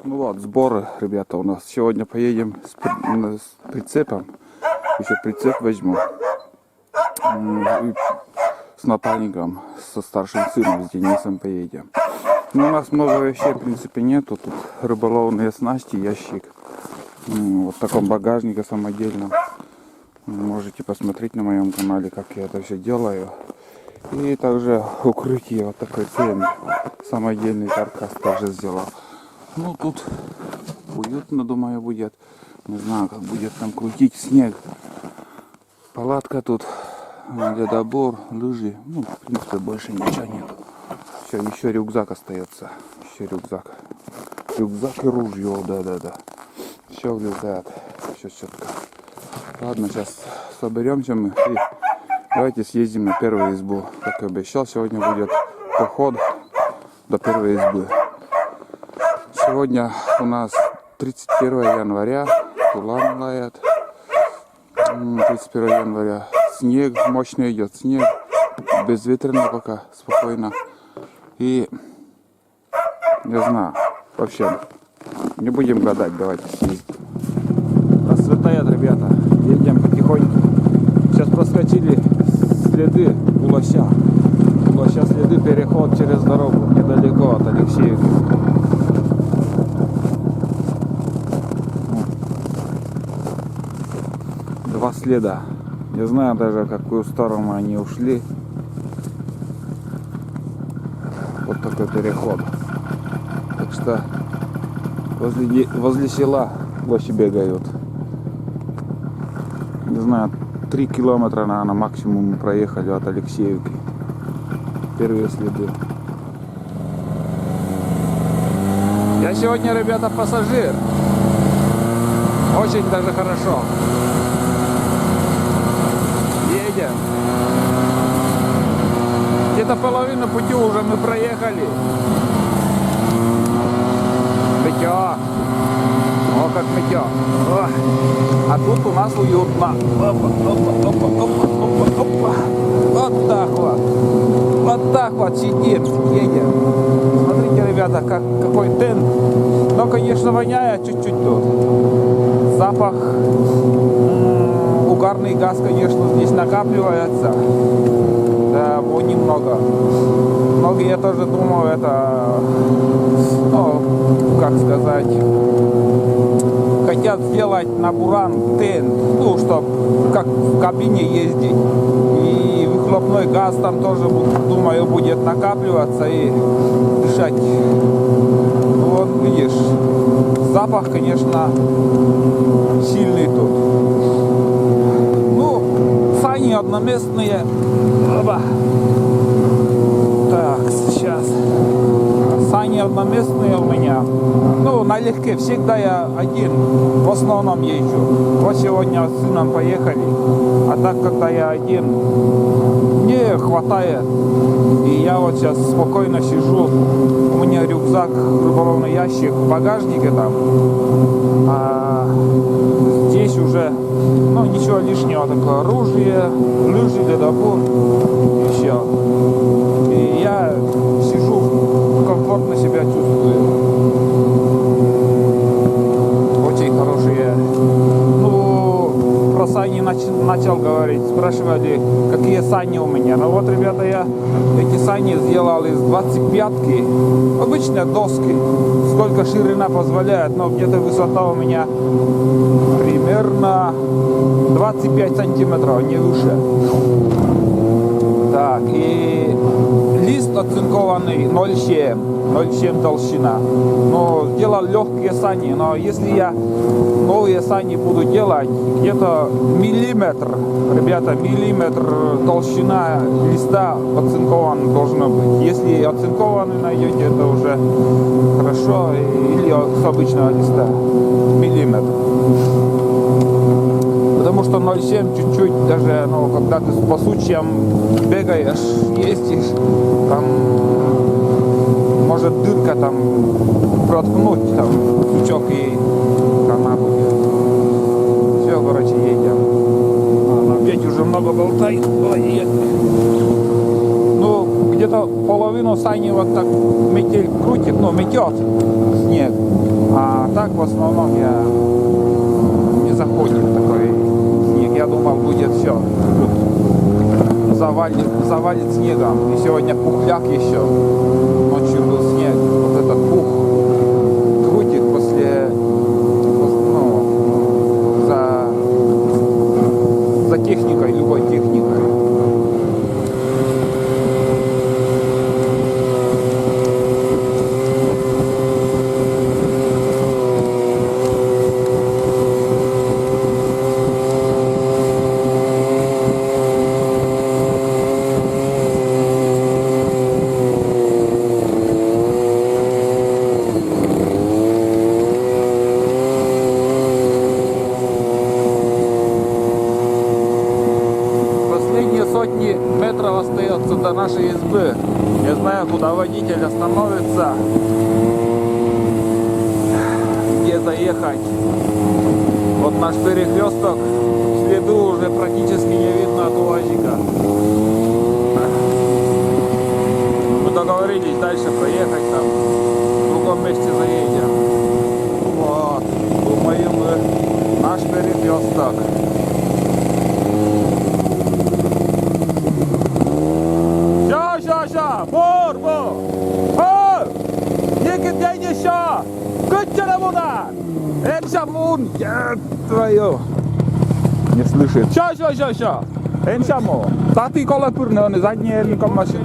Ну вот, сборы, ребята, у нас. Сегодня поедем с прицепом. Еще прицеп возьму. И с напарником, со старшим сыном, с Денисом поедем. Ну, у нас много вещей, в принципе, нету. Тут рыболовные снасти, ящик. Вот в таком багажнике самодельном. Можете посмотреть на моем канале, как я это все делаю. И также укрытие, вот такой тент. Самодельный каркас также сделал. Ну, тут уютно, думаю, будет. Не знаю, как будет там крутить снег. Палатка тут, ледобор, лыжи. Ну, в принципе, больше ничего нет. Все, еще рюкзак остается. Еще рюкзак. Рюкзак и ружье, да. Все влезает. Все четко. Ладно, сейчас соберемся мы и давайте съездим на первую избу. Как и обещал, сегодня будет поход до первой избы. Сегодня у нас 31 января, тулан лает. 31 января. Снег, мощный идет снег. Безветренно пока, спокойно. И, не знаю, вообще, не будем гадать, давайте съездим. Расцветает, ребята. Едем потихоньку. Сейчас проскочили следы у лося. У лося следы, переход через дорогу, недалеко от Алексеевки. Два следа. Не знаю даже, в какую сторону они ушли. Вот такой переход. Так что возле села лоси бегают. Не знаю, 3 километра, наверное, максимум мы проехали от Алексеевки. Первые следы. Я сегодня, ребята, пассажир. Очень даже хорошо. Едем. Где-то половину пути уже мы проехали. Мытье. О, как мытье. А тут у нас уютно. Опа. Вот так вот. Вот так вот сидим, едем. Смотрите, ребята, какой тент. Но, конечно, воняет чуть-чуть тут. Запах. Угарный газ, конечно, здесь накапливается. Да, вони много. Многие тоже думаю, это, ну, как сказать, хотят сделать на буран тент, ну, чтобы как в кабине ездить. И выхлопной газ там тоже, думаю, будет накапливаться и дышать. Вот видишь, запах, конечно, сильный тут. Ну, сани одноместные. Оба. Так, сейчас. Сани одноместные у меня. Ну, налегке. Всегда я один в основном езжу. Вот сегодня с сыном поехали. А так, когда я один, мне хватает. И я вот сейчас спокойно сижу. У меня рюкзак, рыболовный ящик в багажнике там. А здесь уже, ну, ничего лишнего. Такое оружие, лыжи, ледобор. И все. И я сижу, комфортно себя чувствую. Очень хорошие. Ну, про сани начал говорить. Спрашивали, какие сани у меня. Ну вот, ребята, я эти сани сделал из 25-ки. Обычные доски. Сколько ширина позволяет. Но где-то высота у меня примерно 25 сантиметров, не выше. Так, и лист оцинкованный 0,7 толщина. Но сделал легкие сани. Но если я новые сани буду делать, где-то миллиметр, ребята, миллиметр толщина листа оцинкован должно быть. Если оцинкованный найдете, это уже хорошо. Или с обычного листа миллиметр. Потому что 0,7 чуть-чуть, даже, ну, когда ты по сучьям бегаешь, ездишь, там может дырка там проткнуть, там сучок и хана будет. Все, короче, едем. Опять уже много болтает. Ну, где-то половину сани вот так метель крутит, ну, метет снег. А так в основном не заходит такой снег. Я думал, будет все. Завалит снегом. И сегодня пухляк еще. Ночью был снег. Вот этот пух крутит за техникой, любой техникой. Метров остается до нашей избы. Не знаю, куда водитель остановится, где заехать. Вот наш перекресток, следу уже практически не видно от УАЗика. Мы договорились дальше проехать, там в другом месте заедем. Вот, думаю, мы наш перекресток. Борбо! О! Нигде еще! Кучерабуна! Эншамун! Твою! Не слышит. Ща! Эншамо! Таты колокурны, он задние эльком машин.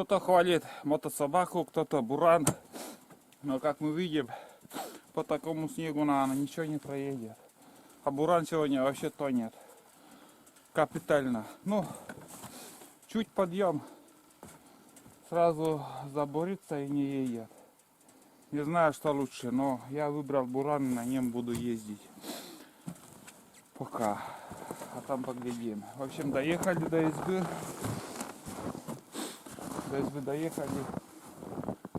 Кто-то хвалит мотособаку, кто-то буран. Но как мы видим, по такому снегу, наверное, ничего не проедет. А буран сегодня вообще тонет. Капитально. Ну, чуть подъем, сразу заборится и не едет. Не знаю, что лучше, но я выбрал буран, на нем буду ездить. Пока. А там поглядим. В общем, доехали до избы. До избы доехали.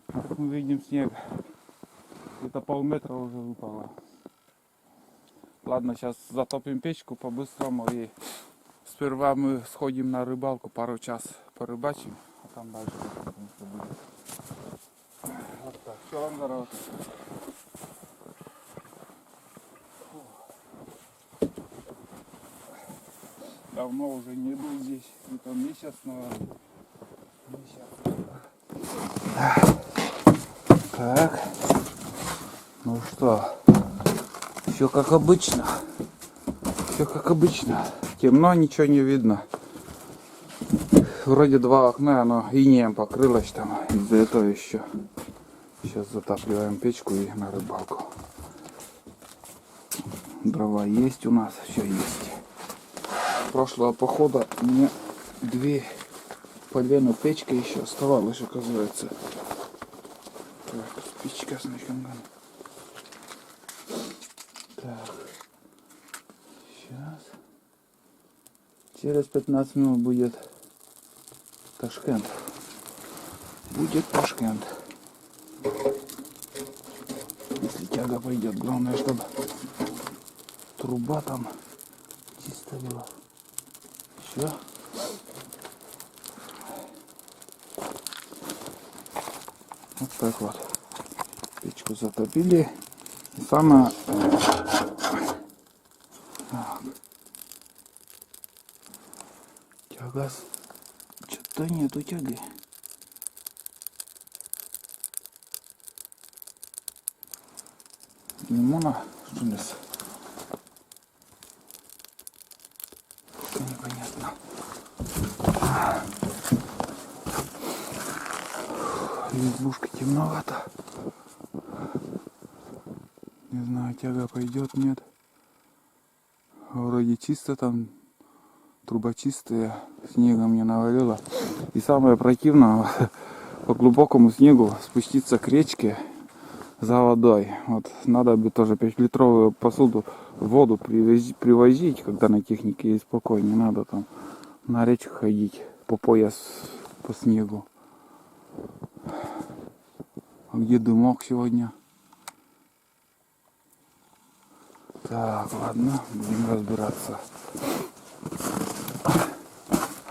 Как мы видим, снег. Где-то полметра уже выпало. Ладно, сейчас затопим печку по-быстрому и сперва мы сходим на рыбалку, пару час порыбачим, а там дальше будет. Вот так. Все, вам здорово. Давно уже не был здесь, где-то месяц, наверное. Так. Ну что, все как обычно. Все как обычно. Темно, ничего не видно. Вроде два окна, оно инеем покрылось там. Из-за этого еще. Сейчас затапливаем печку и на рыбалку. Дрова есть у нас, все есть. С прошлого похода мне 2 полена печка еще оставалось, оказывается. Так, спичка с начинаем. Так. Сейчас. Через 15 минут будет Ташкент. Будет Ташкент. Если тяга пойдет, главное, чтобы труба там чисто была. Все. Вот так вот. Печку затопили. И самое... Тяга... Что-то нету тяги. Лимона, что ли? Непонятно. Избушка темновато. Не знаю, тяга пойдет, нет. Вроде чисто там, труба чистая, снегом не навалило. И самое противное, по глубокому снегу спуститься к речке за водой. Вот надо бы тоже 5-литровую посуду воду привозить, когда на технике есть покой. Не надо там на речку ходить по пояс по снегу. А где дымок сегодня? Так, ладно, будем разбираться.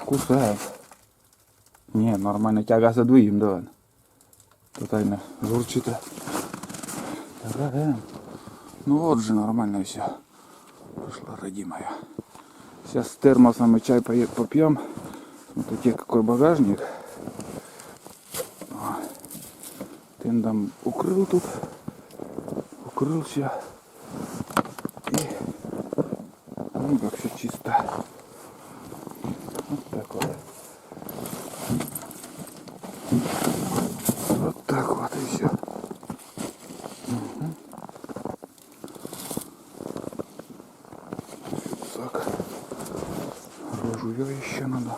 Кусает. Не, нормально, тяга задвоим, давай. Тотально журчит. Ну вот же нормально все. Пошла родимая. Сейчас с термосом и чай попьем. Смотрите, какой багажник. Тендом укрыл тут. Укрыл все. И ну как все чисто. Вот так вот. Вот так вот и все. Так. Ружье еще надо.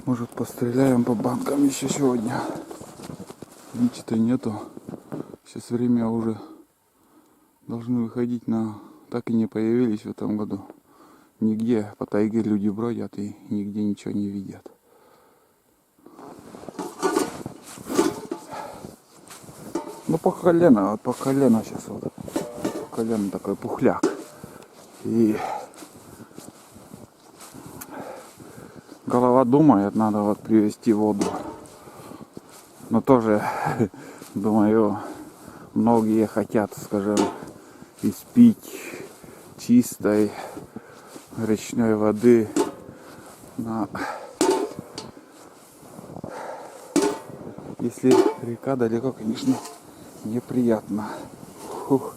Может, постреляем по банкам еще сегодня. Ничего нету. Сейчас время уже должны выходить, но так и не появились в этом году. Нигде по тайге люди бродят и нигде ничего не видят. Ну по колено, вот по колено сейчас вот. По колено такой пухляк. И голова думает, надо вот привезти воду. Но тоже, думаю, многие хотят, скажем, испить чистой речной воды. Но если река далеко, конечно, неприятно. Фух.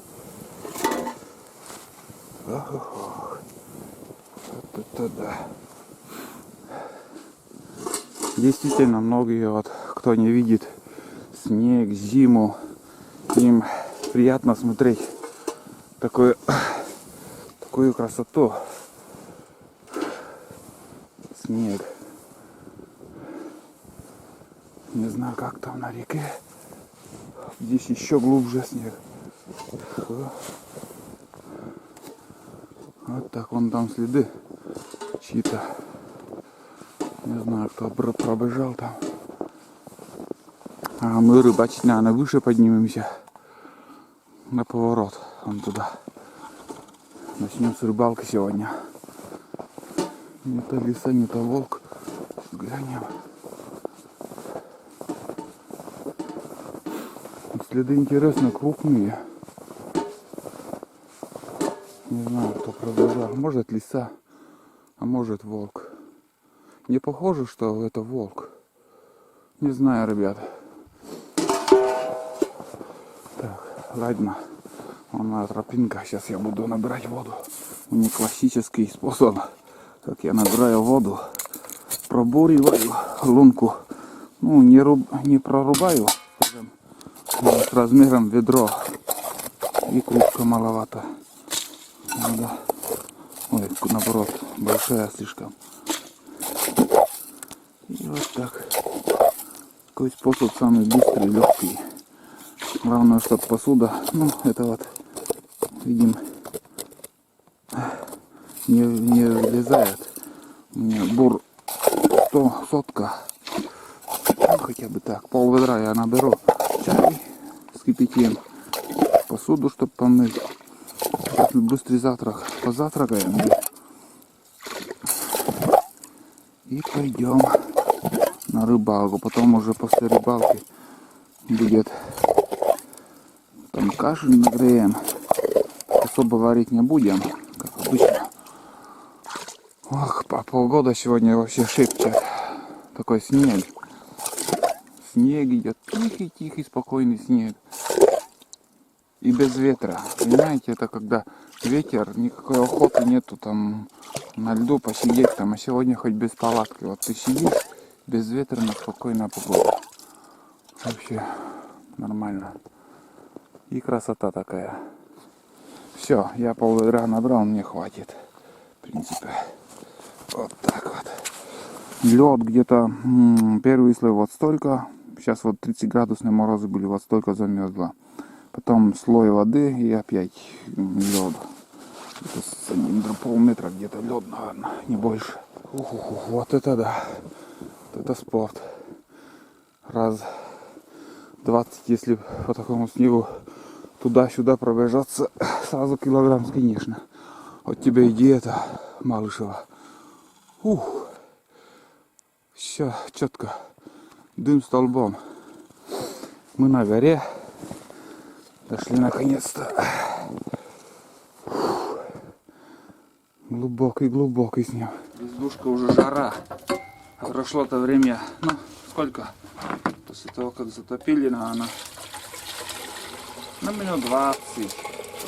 Вот это да. Действительно, многие, вот, кто не видит снег, зиму, им приятно смотреть такую красоту. Снег. Не знаю, как там на реке. Здесь еще глубже снег. Вот так вон там следы чьи-то. Не знаю, кто пробежал там. А мы рыбачить, наверное, выше поднимемся. На поворот. Вон туда. Начнем с рыбалки сегодня. Не то лиса, не то волк. Глянем. Следы, интересно, крупные. Не знаю, кто пробежал. Может лиса, а может волк. Не похоже, что это волк. Не знаю, ребята. Так, ладно. Вон моя тропинка. Сейчас я буду набирать воду. У меня классический способ, как я набираю воду. Пробуриваю лунку. Ну, не прорубаю, скажем, с размером ведро. И кружка маловато. Надо. Ой, наоборот, большая слишком. И вот так. Такой способ самый быстрый, легкий. Главное, чтобы посуда, ну, это вот, видим, не влезает. У меня бур 100 сотка. Ну, хотя бы так. Пол ведра я наберу. Чай с кипятием. Посуду, чтобы помыть. Сейчас мы быстрый завтрак. Позавтракаем. И пойдем на рыбалку. Потом уже после рыбалки будет там кашу нагреем. Особо варить не будем, как обычно. Ох, по полгода сегодня вообще шепчет. Такой снег. Снег идет. Тихий, спокойный снег. И без ветра. Понимаете, это когда ветер, никакой охоты нету там на льду посидеть там. А сегодня хоть без палатки. Вот ты сидишь, без ветра, на спокойная погода. Вообще нормально. И красота такая. Все, я пол ведра набрал, мне хватит. В принципе. Вот так вот. Лед где-то первый слой вот столько. Сейчас вот 30 градусные морозы были, вот столько замерзло. Потом слой воды и опять лед. Это с 1,5 метра где-то лед, наверное, не больше. Вот это да. Вот это спорт. Раз 20, если по такому снегу туда-сюда пробежаться, сразу килограмм, конечно. Вот тебе и диета, Малышева. Все четко. Дым столбом. Мы на горе. Дошли наконец-то. Глубокий снег. Избушка уже жара. Прошло-то время. Ну, сколько? После того, как затопили, наверное, на минут 20.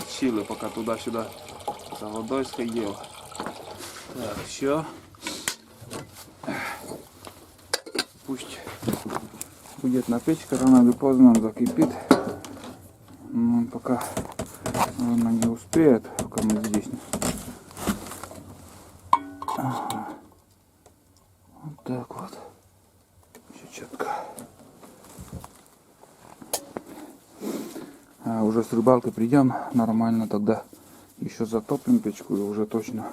Чили, пока туда-сюда за водой сходил. Так, все. Пусть будет на печке, рано или поздно он закипит. Но он пока, наверное, не успеет, пока мы здесь. Ага. Вот так вот. Все четко. А уже с рыбалкой придем, нормально тогда еще затопим печку и уже точно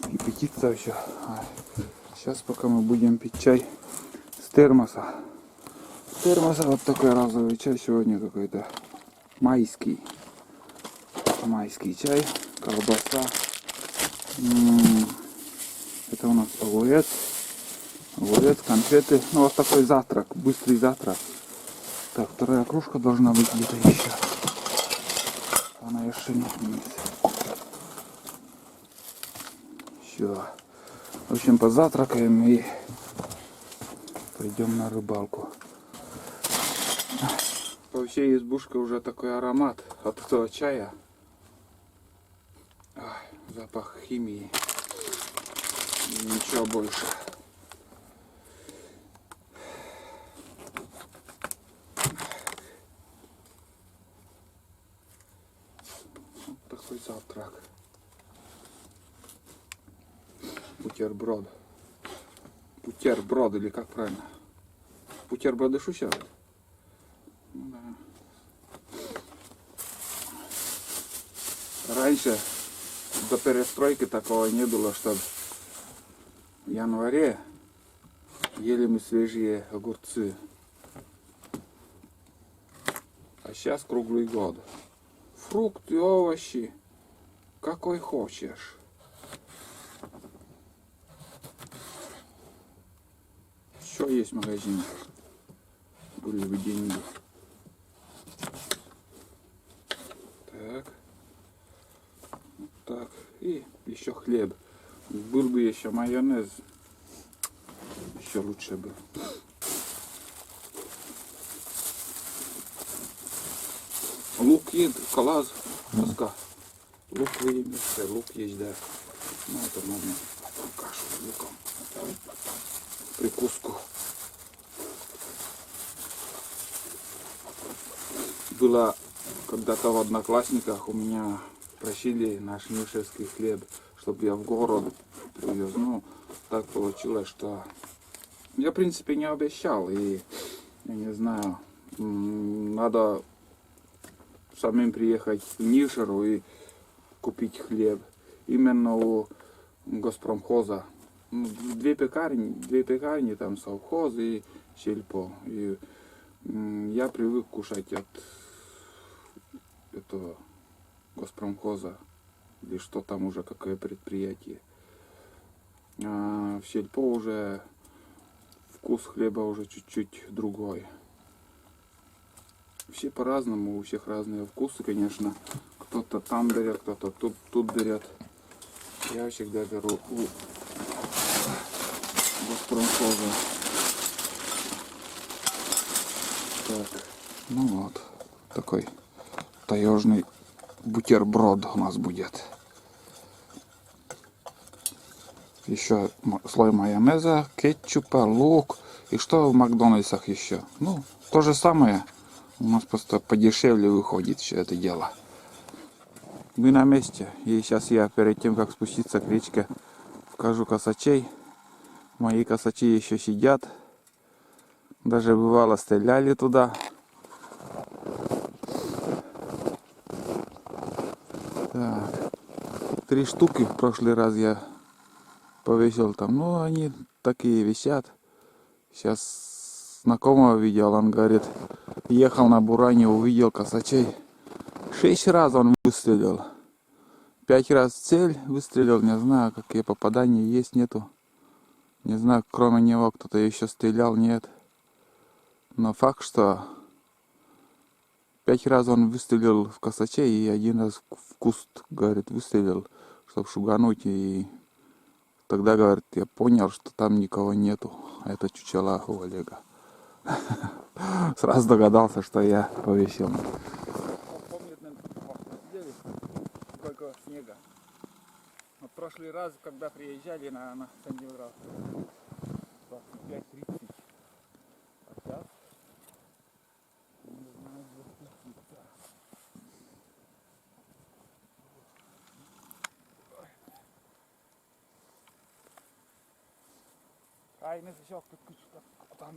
кипятится все. Сейчас пока мы будем пить чай с термоса. С термоса вот такой розовый чай сегодня какой-то майский. Майский чай, колбаса. Это у нас огурец, конфеты. Ну вот такой завтрак, быстрый завтрак. Так, вторая кружка должна быть где-то еще. Она еще не вниз. Все. В общем, позавтракаем и пойдем на рыбалку. По всей избушке уже такой аромат от этого чая. Запах химии. И ничего больше. Бутерброд. Бутерброд или как правильно? Бутерброды шущают. Да. Раньше до перестройки такого не было, что в январе ели мы свежие огурцы. А сейчас круглый год. Фрукты, овощи, какой хочешь. Что есть в магазине? Были бы деньги. Так. Вот так. И еще хлеб. Был бы еще майонез. Еще лучше бы. Лук есть, калаз, тоска. Лук выемется, лук есть, да. Ну это можно кашу с луком. Прикуску. Было когда-то в Одноклассниках у меня просили наш нюшевский хлеб, чтобы я в город привез. Ну, так получилось, что я в принципе не обещал. И я не знаю, надо самим приехать в Нишеру и купить хлеб. Именно у Госпромхоза. Две пекарни, там совхоз и сельпо. И я привык кушать от этого Госпромхоза. Или что там уже, какое предприятие. А в сельпо уже вкус хлеба уже чуть-чуть другой. Все по-разному, у всех разные вкусы, конечно. Кто-то там берет, кто-то тут берет. Я всегда беру у Госпромхоза. Так, ну вот, такой таежный бутерброд у нас будет. Еще слой майонеза, кетчупа, лук. И что в Макдональдсах еще? Ну, то же самое. У нас просто подешевле выходит все это дело. Мы на месте. И сейчас я перед тем, как спуститься к речке, покажу косачей. Мои косачи еще сидят. Даже бывало стреляли туда. Так. 3 штуки в прошлый раз я повесил там. Ну, они такие висят. Сейчас знакомого видел, он говорит, ехал на буране, увидел косачей. 6 раз он выстрелил. 5 раз цель выстрелил, не знаю, какие попадания есть, нету. Не знаю, кроме него кто-то еще стрелял, нет. Но факт, что 5 раз он выстрелил в косачей и 1 раз в куст, говорит, выстрелил, чтобы шугануть. И тогда, говорит, я понял, что там никого нету. А это чучела у Олега. Сразу догадался, что я повесил. Сколько снега. В прошлый раз, когда приезжали на Сандиград, 25-30. А сейчас, не знаю, где спуститься. Ай, не зашел, куда